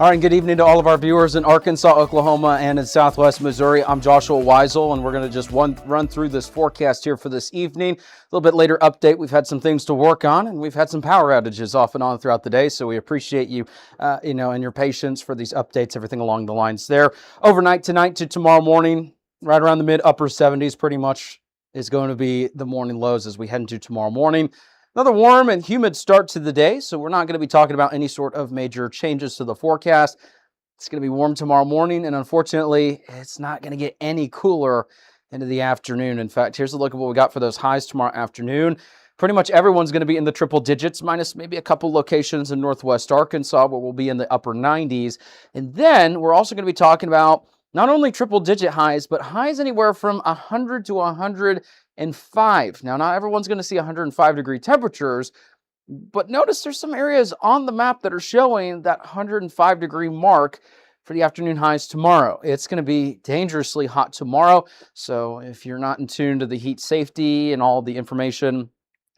All right, and good evening to all of our viewers in Arkansas, Oklahoma, and in Southwest Missouri. I'm Joshua Weisel, and we're going to just run through this forecast here for this evening. A little bit later update. We've had some things to work on, and we've had some power outages off and on throughout the day, so we appreciate you, and your patience for these updates, everything along the lines there. Overnight tonight to tomorrow morning, right around the mid-upper 70s pretty much is going to be the morning lows as we head into tomorrow morning. Another warm and humid start to the day, so we're not going to be talking about any sort of major changes to the forecast. It's going to be warm tomorrow morning, and unfortunately, it's not going to get any cooler into the afternoon. In fact, here's a look at what we got for those highs tomorrow afternoon. Pretty much everyone's going to be in the triple digits, minus maybe a couple locations in northwest Arkansas, where we'll be in the upper 90s. And then we're also going to be talking about not only triple digit highs, but highs anywhere from 100 to 105. Now, not everyone's going to see 105-degree temperatures, but notice there's some areas on the map that are showing that 105-degree mark for the afternoon highs tomorrow. It's going to be dangerously hot tomorrow, so if you're not in tune to the heat safety and all the information,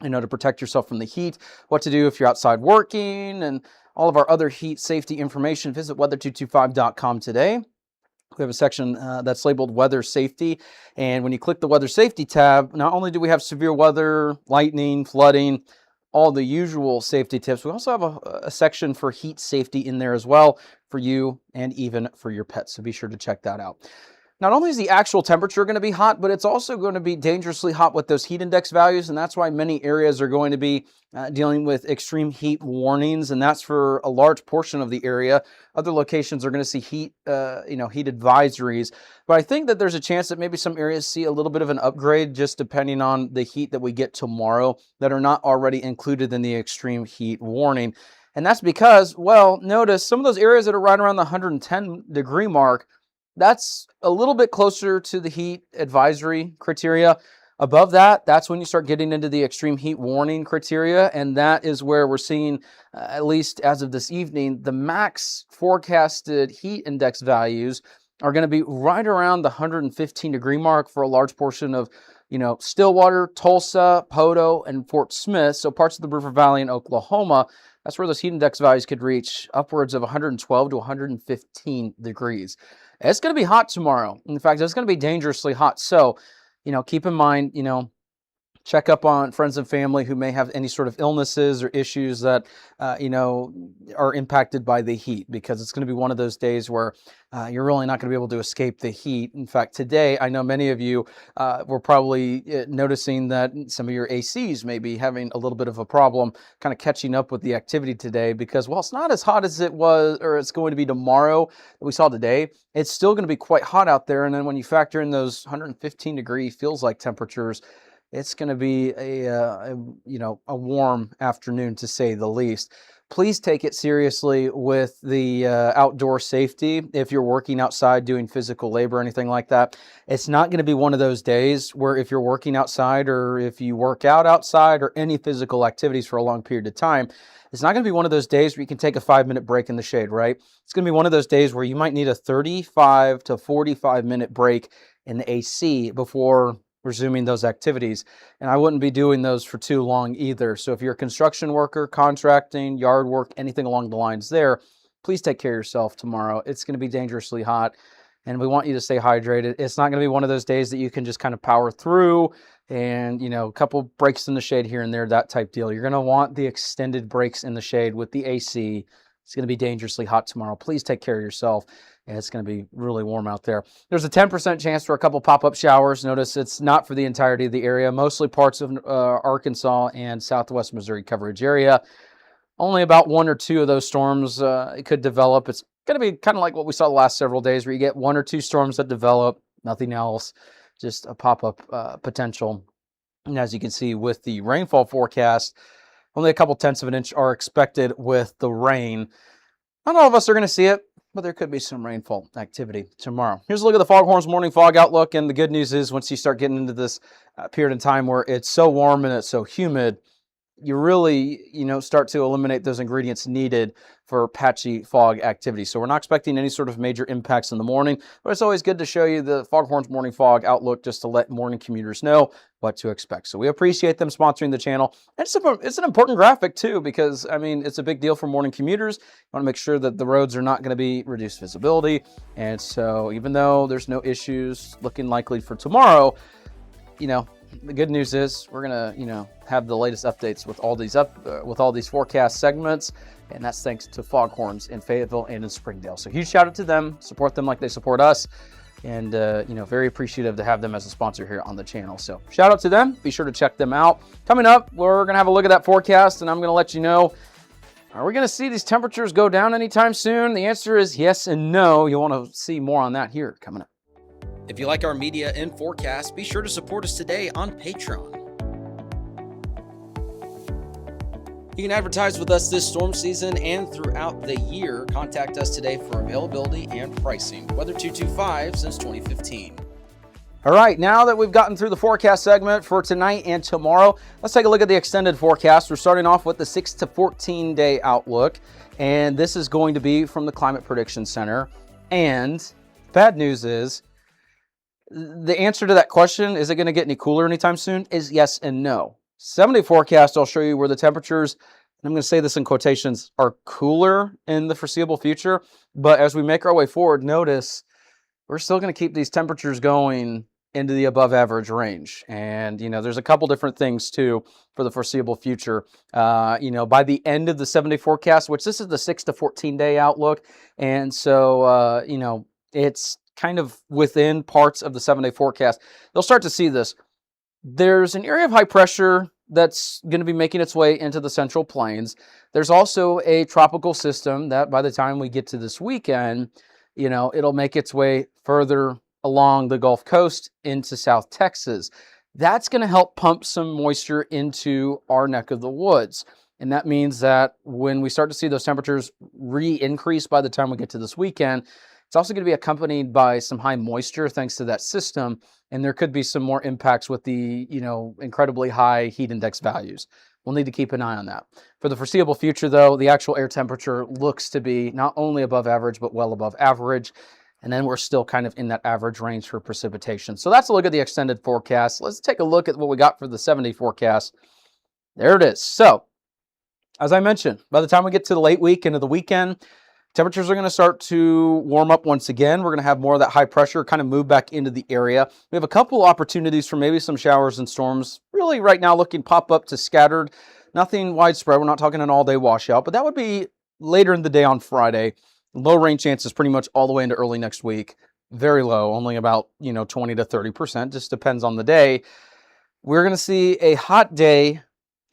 to protect yourself from the heat, what to do if you're outside working, and all of our other heat safety information, visit weather225.com today. We have a section that's labeled Weather Safety, and when you click the Weather Safety tab, not only do we have severe weather, lightning, flooding, all the usual safety tips, we also have a section for heat safety in there as well for you and even for your pets, so be sure to check that out. Not only is the actual temperature going to be hot, but it's also going to be dangerously hot with those heat index values, and that's why many areas are going to be dealing with extreme heat warnings, and that's for a large portion of the area. Other locations are going to see heat advisories, but I think that there's a chance that maybe some areas see a little bit of an upgrade just depending on the heat that we get tomorrow that are not already included in the extreme heat warning. And that's because, well, notice some of those areas that are right around the 110-degree mark, that's a little bit closer to the heat advisory criteria. Above that, that's when you start getting into the extreme heat warning criteria, and that is where we're seeing, at least as of this evening, the max forecasted heat index values are going to be right around the 115-degree mark for a large portion of, Stillwater, Tulsa, Poto, and Fort Smith, so parts of the River Valley in Oklahoma. That's where those heat index values could reach upwards of 112 to 115 degrees. It's going to be hot tomorrow. In fact, it's going to be dangerously hot. So, keep in mind, check up on friends and family who may have any sort of illnesses or issues that, are impacted by the heat, because it's going to be one of those days where you're really not going to be able to escape the heat. In fact, today, I know many of you were probably noticing that some of your ACs may be having a little bit of a problem kind of catching up with the activity today, because while it's not as hot as it was, or it's going to be tomorrow that we saw today, it's still going to be quite hot out there. And then when you factor in those 115-degree feels like temperatures, it's going to be a warm afternoon, to say the least. Please take it seriously with the outdoor safety. If you're working outside doing physical labor or anything like that, it's not going to be one of those days where if you're working outside, or if you work out outside, or any physical activities for a long period of time, it's not going to be one of those days where you can take a 5-minute break in the shade, right? It's going to be one of those days where you might need a 35 to 45-minute break in the AC before resuming those activities. And I wouldn't be doing those for too long either. So if you're a construction worker, contracting, yard work, anything along the lines there, please take care of yourself tomorrow. It's going to be dangerously hot, and we want you to stay hydrated. It's not going to be one of those days that you can just kind of power through and, a couple breaks in the shade here and there, that type deal. You're going to want the extended breaks in the shade with the AC. It's going to be dangerously hot tomorrow. Please take care of yourself. And it's going to be really warm out there. There's a 10% chance for a couple pop-up showers. Notice it's not for the entirety of the area, mostly parts of Arkansas and southwest Missouri coverage area. Only about 1 or 2 of those storms it could develop. It's going to be kind of like what we saw the last several days, where you get 1 or 2 storms that develop, nothing else, just a pop-up potential. And as you can see with the rainfall forecast, only a couple tenths of an inch are expected with the rain. Not all of us are going to see it, but there could be some rainfall activity tomorrow. Here's a look at the Foghorns morning fog outlook, and the good news is once you start getting into this period of time where it's so warm and it's so humid, you really, start to eliminate those ingredients needed for patchy fog activity. So we're not expecting any sort of major impacts in the morning, but it's always good to show you the Foghorns Morning Fog outlook just to let morning commuters know what to expect. So we appreciate them sponsoring the channel. And it's an important graphic too, because it's a big deal for morning commuters. You want to make sure that the roads are not going to be reduced visibility. And so even though there's no issues looking likely for tomorrow, the good news is we're gonna, have the latest updates with all these forecast segments, and that's thanks to Foghorns in Fayetteville and in Springdale. So huge shout out to them. Support them like they support us, and very appreciative to have them as a sponsor here on the channel. So shout out to them. Be sure to check them out. Coming up, we're gonna have a look at that forecast, and I'm gonna let you know. Are we gonna see these temperatures go down anytime soon? The answer is yes and no. You'll want to see more on that here coming up. If you like our media and forecast, be sure to support us today on Patreon. You can advertise with us this storm season and throughout the year. Contact us today for availability and pricing. Weather 225 since 2015. All right, now that we've gotten through the forecast segment for tonight and tomorrow, let's take a look at the extended forecast. We're starting off with the 6 to 14 day outlook, and this is going to be from the Climate Prediction Center. And bad news is, the answer to that question, is it going to get any cooler anytime soon, is yes and no. 7-day forecast, I'll show you where the temperatures, and I'm going to say this in quotations, are cooler in the foreseeable future. But as we make our way forward, notice we're still going to keep these temperatures going into the above average range. And, there's a couple different things too for the foreseeable future. By the end of the 7-day forecast, which this is the 6 to 14 day outlook. And so, it's kind of within parts of the 7-day forecast, they'll start to see this. There's an area of high pressure that's going to be making its way into the Central Plains. There's also a tropical system that by the time we get to this weekend, it'll make its way further along the Gulf Coast into South Texas. That's going to help pump some moisture into our neck of the woods. And that means that when we start to see those temperatures re-increase by the time we get to this weekend, it's also going to be accompanied by some high moisture thanks to that system, and there could be some more impacts with the, incredibly high heat index values. We'll need to keep an eye on that. For the foreseeable future, though, the actual air temperature looks to be not only above average, but well above average, and then we're still kind of in that average range for precipitation. So that's a look at the extended forecast. Let's take a look at what we got for the 7-day forecast. There it is. So, as I mentioned, by the time we get to the late week into the weekend, temperatures are going to start to warm up once again. We're going to have more of that high pressure kind of move back into the area. We have a couple opportunities for maybe some showers and storms. Really right now looking pop up to scattered. Nothing widespread. We're not talking an all-day washout, but that would be later in the day on Friday. Low rain chances pretty much all the way into early next week. Very low, only about 20 to 30%. Just depends on the day. We're going to see a hot day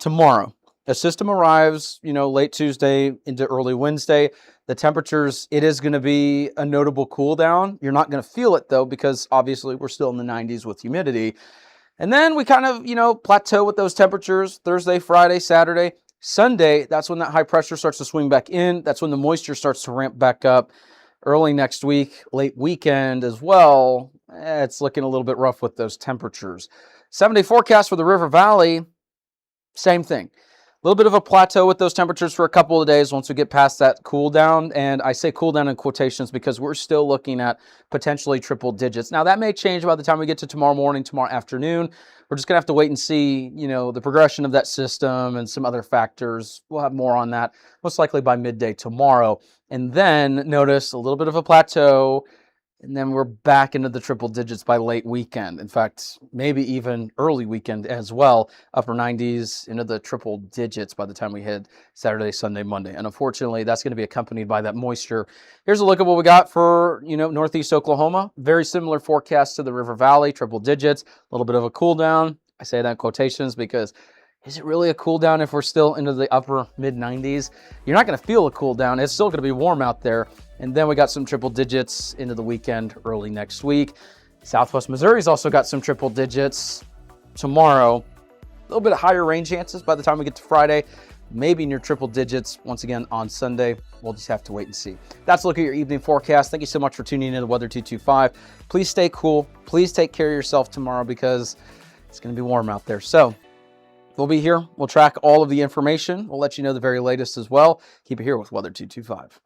tomorrow. A system arrives, late Tuesday into early Wednesday. The temperatures, it is going to be a notable cool down. You're not going to feel it though, because obviously we're still in the 90s with humidity. And then we kind of, plateau with those temperatures Thursday, Friday, Saturday, Sunday. That's when that high pressure starts to swing back in. That's when the moisture starts to ramp back up. Early next week, late weekend as well. It's looking a little bit rough with those temperatures. 7-day forecast for the River Valley, same thing. A little bit of a plateau with those temperatures for a couple of days once we get past that cool down. And I say cool down in quotations because we're still looking at potentially triple digits. Now, that may change by the time we get to tomorrow morning, tomorrow afternoon. We're just going to have to wait and see, the progression of that system and some other factors. We'll have more on that most likely by midday tomorrow. And then notice a little bit of a plateau. And then we're back into the triple digits by late weekend. In fact, maybe even early weekend as well. Upper 90s into the triple digits by the time we hit Saturday, Sunday, Monday. And unfortunately, that's going to be accompanied by that moisture. Here's a look at what we got for, Northeast Oklahoma. Very similar forecast to the River Valley, triple digits. A little bit of a cool down. I say that in quotations because is it really a cool down if we're still into the upper mid 90s? You're not going to feel a cool down. It's still going to be warm out there. And then we got some triple digits into the weekend early next week. Southwest Missouri's also got some triple digits tomorrow. A little bit of higher rain chances by the time we get to Friday. Maybe near triple digits once again on Sunday. We'll just have to wait and see. That's a look at your evening forecast. Thank you so much for tuning in to Weather 225. Please stay cool. Please take care of yourself tomorrow because it's going to be warm out there. So We'll be here. We'll track all of the information. We'll let you know the very latest as well. Keep it here with Weather 225.